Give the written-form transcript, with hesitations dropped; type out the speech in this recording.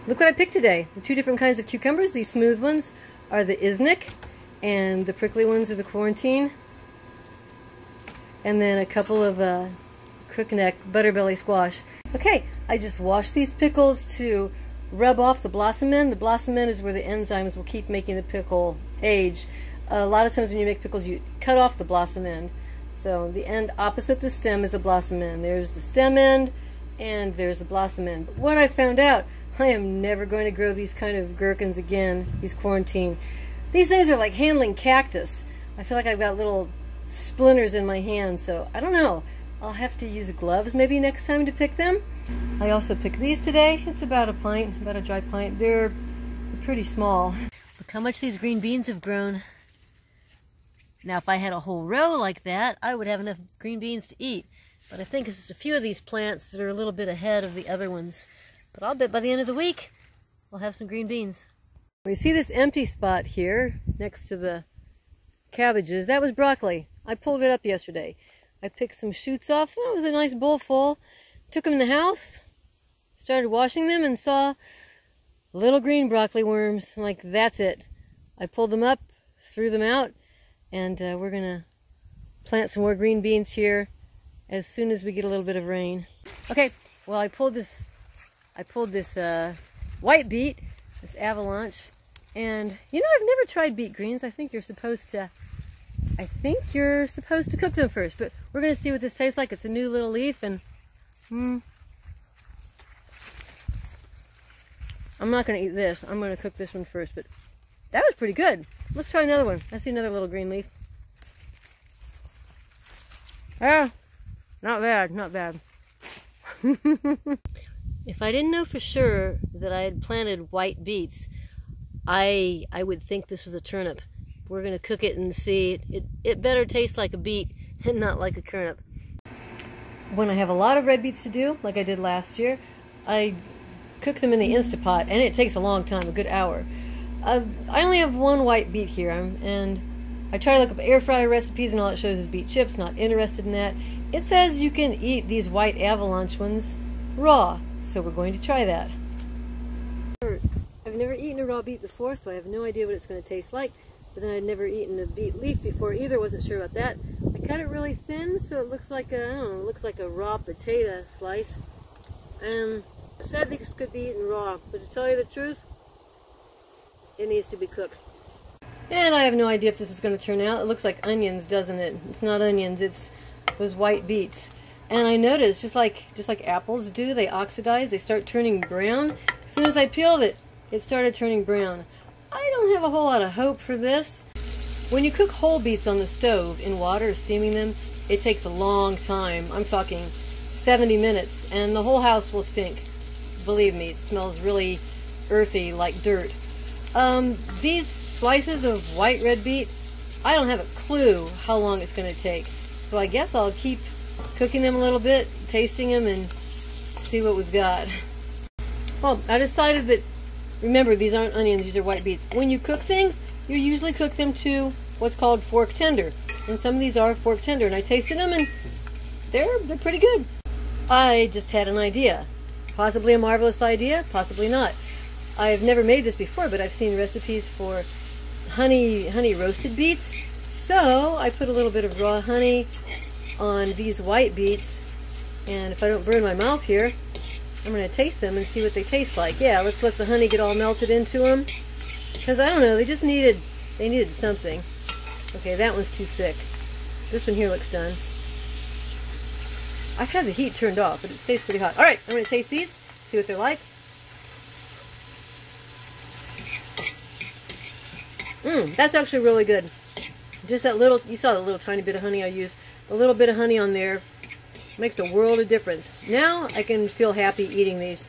Look what I picked today. The two different kinds of cucumbers. These smooth ones are the Isnik, and the prickly ones are the Quarantine. And then a couple of crookneck butterbelly squash. Okay, I just washed these pickles to rub off the blossom end. The blossom end is where the enzymes will keep making the pickle age. A lot of times when you make pickles, you cut off the blossom end. So the end opposite the stem is the blossom end. There's the stem end, and there's the blossom end. But what I found out, I am never going to grow these kind of gherkins again, these Quarantine. These things are like handling cactus. I feel like I've got little splinters in my hand, so I don't know. I'll have to use gloves maybe next time to pick them. I also picked these today. It's about a pint, about a dry pint. They're pretty small. Look how much these green beans have grown. Now if I had a whole row like that, I would have enough green beans to eat. But I think it's just a few of these plants that are a little bit ahead of the other ones. But I'll bet by the end of the week, we'll have some green beans. You see this empty spot here next to the cabbages? That was broccoli. I pulled it up yesterday. I picked some shoots off. That was a nice bowl full. Took them in the house, started washing them, and saw little green broccoli worms. Like, that's it. I pulled them up, threw them out, and we're going to plant some more green beans here as soon as we get a little bit of rain. Okay, well, I pulled this white beet, this avalanche, and you know, I've never tried beet greens. I think you're supposed to cook them first, but we're going to see what this tastes like. It's a new little leaf, and I'm not going to eat this. I'm going to cook this one first, but that was pretty good. Let's try another one. I see another little green leaf. Ah, not bad, not bad. If I didn't know for sure that I had planted white beets, I would think this was a turnip. We're going to cook it and see. It better taste like a beet and not like a turnip. When I have a lot of red beets to do, like I did last year, I cook them in the Instapot, and it takes a long time, a good hour. I only have one white beet here, and I try to look up air fryer recipes, and all it shows is beet chips. Not interested in that. It says you can eat these white avalanche ones raw, so we're going to try that. I've never eaten a raw beet before, so I have no idea what it's going to taste like. But then I'd never eaten a beet leaf before either. Wasn't sure about that. I cut it really thin, so it looks like a, I don't know, it looks like a raw potato slice. I said these could be eaten raw, but to tell you the truth, it needs to be cooked. And I have no idea if this is going to turn out. It looks like onions, doesn't it? It's not onions, it's those white beets. And I noticed, just like apples do, they oxidize, they start turning brown. As soon as I peeled it, it started turning brown. I don't have a whole lot of hope for this. When you cook whole beets on the stove in water, steaming them, it takes a long time. I'm talking 70 minutes, and the whole house will stink. Believe me, it smells really earthy, like dirt. These slices of white red beet, I don't have a clue how long it's going to take. So I guess I'll keep cooking them a little bit, tasting them, and see what we've got. Well, I decided that, remember, these aren't onions, these are white beets. When you cook things, you usually cook them to what's called fork tender. And some of these are fork tender, and I tasted them, and they're pretty good. I just had an idea. Possibly a marvelous idea, possibly not. I've never made this before, but I've seen recipes for honey roasted beets. So I put a little bit of raw honey on these white beets, and if I don't burn my mouth here, I'm going to taste them and see what they taste like. Yeah, let's let the honey get all melted into them, because I don't know, they needed something. Okay, that one's too thick. This one here looks done. I've had the heat turned off, but it stays pretty hot. Alright, I'm going to taste these, see what they're like. That's actually really good. Just that little, you saw the little tiny bit of honey I used. A little bit of honey on there makes a world of difference. Now I can feel happy eating these.